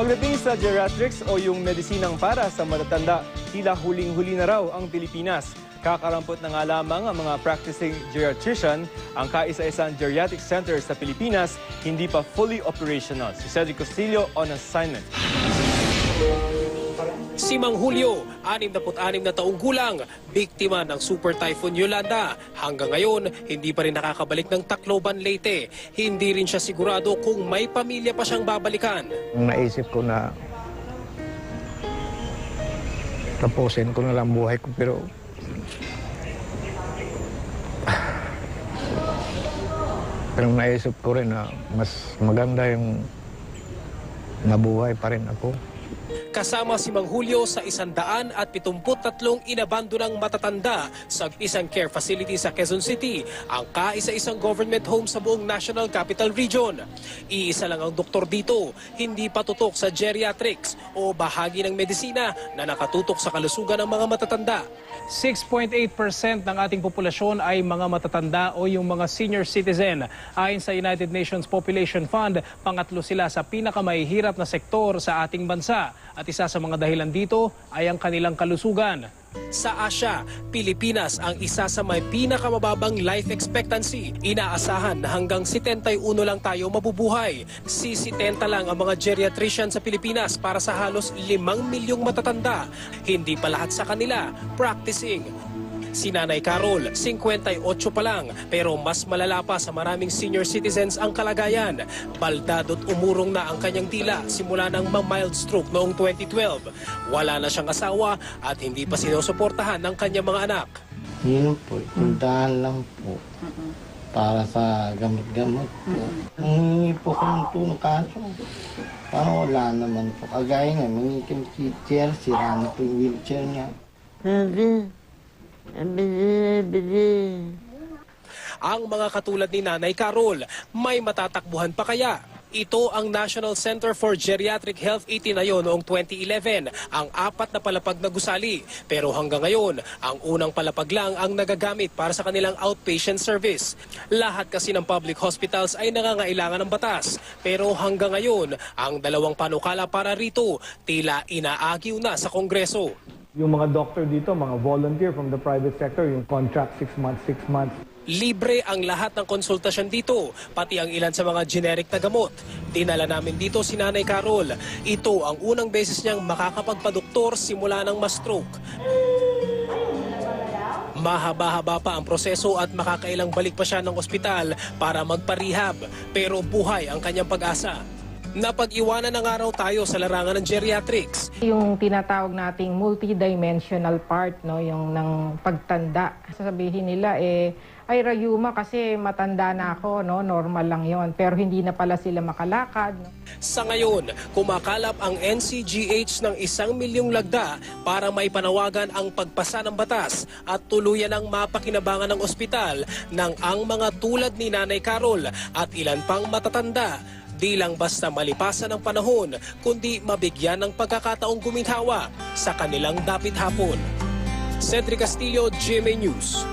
Pagdating sa geriatrics o yung medisinang para sa matatanda, tila huling-huli na raw ang Pilipinas. Kakarampot na nga lamang ang mga practicing geriatrician, ang kaisa-isang geriatric center sa Pilipinas hindi pa fully operational. Si Cedric Castillo on assignment. Si Mang Julio, 66 na taong gulang, biktima ng Super Typhoon Yolanda. Hanggang ngayon, hindi pa rin nakakabalik ng Tacloban, Leyte. Hindi rin siya sigurado kung may pamilya pa siyang babalikan. Naisip ko na tapusin ko na lang buhay ko, pero naisip ko rin na mas maganda yung nabuhay pa rin ako. Kasama si Mang Julio sa 173 inabandonang matatanda sa isang care facility sa Quezon City, ang kaisa-isang government home sa buong National Capital Region. Iisa lang ang doktor dito, hindi pa tutok sa geriatrics o bahagi ng medisina na nakatutok sa kalusugan ng mga matatanda. 6.8% ng ating populasyon ay mga matatanda o yung mga senior citizen. Ayon sa United Nations Population Fund, pangatlo sila sa pinakamahihirap na sektor sa ating bansa. At isa sa mga dahilan dito ay ang kanilang kalusugan. Sa Asia, Pilipinas ang isa sa may pinakamababang life expectancy. Inaasahan na hanggang 71 lang tayo mabubuhay. 70 lang ang mga geriatrician sa Pilipinas para sa halos 5 milyong matatanda. Hindi pa lahat sa kanila practicing. Si Nanay Carol, 58 pa lang, pero mas malala pa sa maraming senior citizens ang kalagayan. Baldado't umurong na ang kanyang dila simula ng ma-mild stroke noong 2012. Wala na siyang asawa at hindi pa sinusuportahan ng kanyang mga anak. Yun po, puntahan lang po para sa gamot-gamot po. Nangingi po ko ng tulong kaso. Parang wala naman po. Kagaya nga, mangikim si chair, sira na po yung wheelchair niya. Ang mga katulad ni Nanay Carol, may matatakbuhan pa kaya? Ito ang National Center for Geriatric Health itinayo noong 2011, ang 4 na palapag na gusali. Pero hanggang ngayon, ang unang palapag lang ang nagagamit para sa kanilang outpatient service. Lahat kasi ng public hospitals ay nangangailangan ng batas. Pero hanggang ngayon, ang 2 panukala para rito, tila inaagiw na sa Kongreso. Yung mga doctor dito, mga volunteer from the private sector, yung contract 6 months, 6 months. Libre ang lahat ng konsultasyon dito, pati ang ilan sa mga generic na gamot. Dinala namin dito si Nanay Carol. Ito ang unang beses niyang makakapagpadoktor simula ng ma-stroke. Mahaba-haba pa ang proseso at makakailang balik pa siya ng ospital para magpa-rehab. Pero buhay ang kanyang pag-asa. Napag-iwanan na nga raw tayo sa larangan ng geriatrics. Yung tinatawag nating multidimensional part, no, yung ng pagtanda. Sasabihin nila, ay rayuma kasi matanda na ako, no, normal lang yon, pero hindi na pala sila makalakad. No? Sa ngayon, kumakalap ang NCGH ng 1 milyong lagda para maipanawagan ang pagpasa ng batas at tuluyan ang mapakinabangan ng ospital ng ang mga tulad ni Nanay Carol at ilan pang matatanda. Di lang basta malipasan ng panahon, kundi mabigyan ng pagkakataong guminhawa sa kanilang dapit hapon. Cedric Castillo, GMA News.